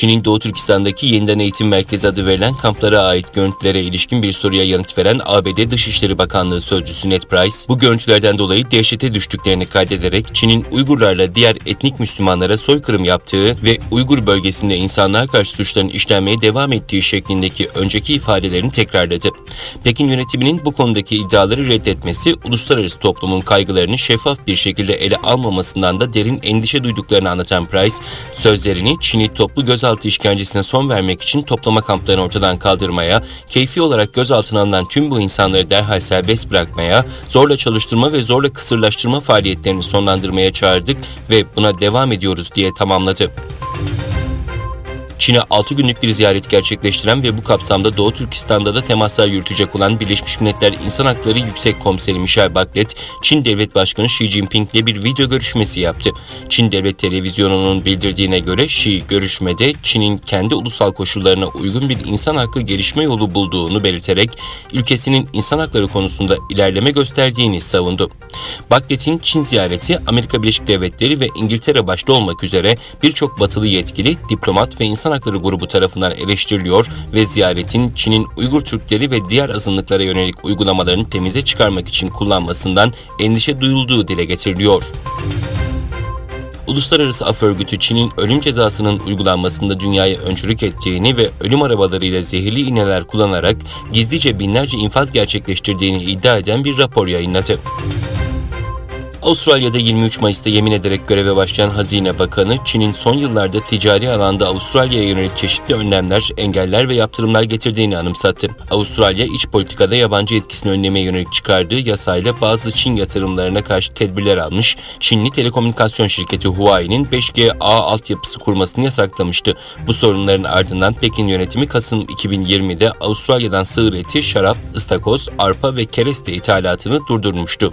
Çin'in Doğu Türkistan'daki yeniden eğitim merkezi adı verilen kamplara ait görüntülere ilişkin bir soruya yanıt veren ABD Dışişleri Bakanlığı Sözcüsü Ned Price, bu görüntülerden dolayı dehşete düştüklerini kaydederek Çin'in Uygurlarla diğer etnik Müslümanlara soykırım yaptığı ve Uygur bölgesinde insanlığa karşı suçların işlenmeye devam ettiği şeklindeki önceki ifadelerini tekrarladı. Pekin yönetiminin bu konudaki iddiaları reddetmesi, uluslararası toplumun kaygılarını şeffaf bir şekilde ele almamasından da derin endişe duyduklarını anlatan Price, sözlerini Çin'i toplu gözaltı işkencesine son vermek için toplama kamplarını ortadan kaldırmaya, keyfi olarak gözaltına alınan tüm bu insanları derhal serbest bırakmaya, zorla çalıştırma ve zorla kısırlaştırma faaliyetlerini sonlandırmaya çağırdık ve buna devam ediyoruz diye tamamladı. Çin'e 6 günlük bir ziyaret gerçekleştiren ve bu kapsamda Doğu Türkistan'da da temaslar yürütecek olan Birleşmiş Milletler İnsan Hakları Yüksek Komiseri Michelle Bachelet, Çin Devlet Başkanı Xi Jinping ile bir video görüşmesi yaptı. Çin Devlet Televizyonu'nun bildirdiğine göre Xi görüşmede Çin'in kendi ulusal koşullarına uygun bir insan hakkı gelişme yolu bulduğunu belirterek ülkesinin insan hakları konusunda ilerleme gösterdiğini savundu. Bachelet'in Çin ziyareti Amerika Birleşik Devletleri ve İngiltere başta olmak üzere birçok batılı yetkili, diplomat ve insan hakları grubu tarafından eleştiriliyor ve ziyaretin Çin'in Uygur Türkleri ve diğer azınlıklara yönelik uygulamalarını temize çıkarmak için kullanmasından endişe duyulduğu dile getiriliyor. Uluslararası Af Örgütü Çin'in ölüm cezasının uygulanmasında dünyaya öncülük ettiğini ve ölüm arabalarıyla zehirli iğneler kullanarak gizlice binlerce infaz gerçekleştirdiğini iddia eden bir rapor yayınladı. Avustralya'da 23 Mayıs'ta yemin ederek göreve başlayan Hazine Bakanı, Çin'in son yıllarda ticari alanda Avustralya'ya yönelik çeşitli önlemler, engeller ve yaptırımlar getirdiğini anımsattı. Avustralya, iç politikada yabancı etkisini önlemeye yönelik çıkardığı yasayla bazı Çin yatırımlarına karşı tedbirler almış, Çinli telekomünikasyon şirketi Huawei'nin 5G ağ altyapısı kurmasını yasaklamıştı. Bu sorunların ardından Pekin yönetimi Kasım 2020'de Avustralya'dan sığır eti, şarap, ıstakoz, arpa ve kereste ithalatını durdurmuştu.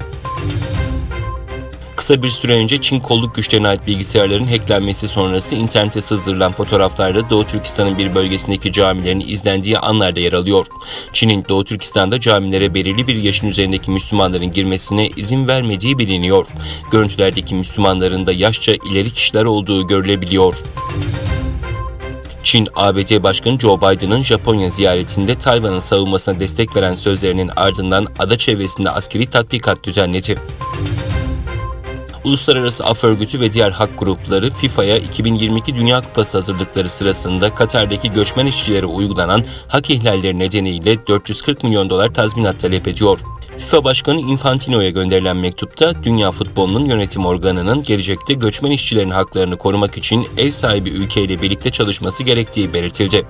Kısa bir süre önce Çin kolluk güçlerine ait bilgisayarların hacklenmesi sonrası internete sızdırılan fotoğraflarda Doğu Türkistan'ın bir bölgesindeki camilerin izlendiği anlarda yer alıyor. Çin'in Doğu Türkistan'da camilere belirli bir yaşın üzerindeki Müslümanların girmesine izin vermediği biliniyor. Görüntülerdeki Müslümanların da yaşça ileri kişiler olduğu görülebiliyor. Çin, ABD Başkanı Joe Biden'ın Japonya ziyaretinde Tayvan'ın savunmasına destek veren sözlerinin ardından ada çevresinde askeri tatbikat düzenledi. Uluslararası Af Örgütü ve diğer hak grupları FIFA'ya 2022 Dünya Kupası hazırlıkları sırasında Katar'daki göçmen işçilere uygulanan hak ihlalleri nedeniyle 440 milyon dolar tazminat talep ediyor. FIFA Başkanı Infantino'ya gönderilen mektupta dünya futbolunun yönetim organının gelecekte göçmen işçilerin haklarını korumak için ev sahibi ülkeyle birlikte çalışması gerektiği belirtildi.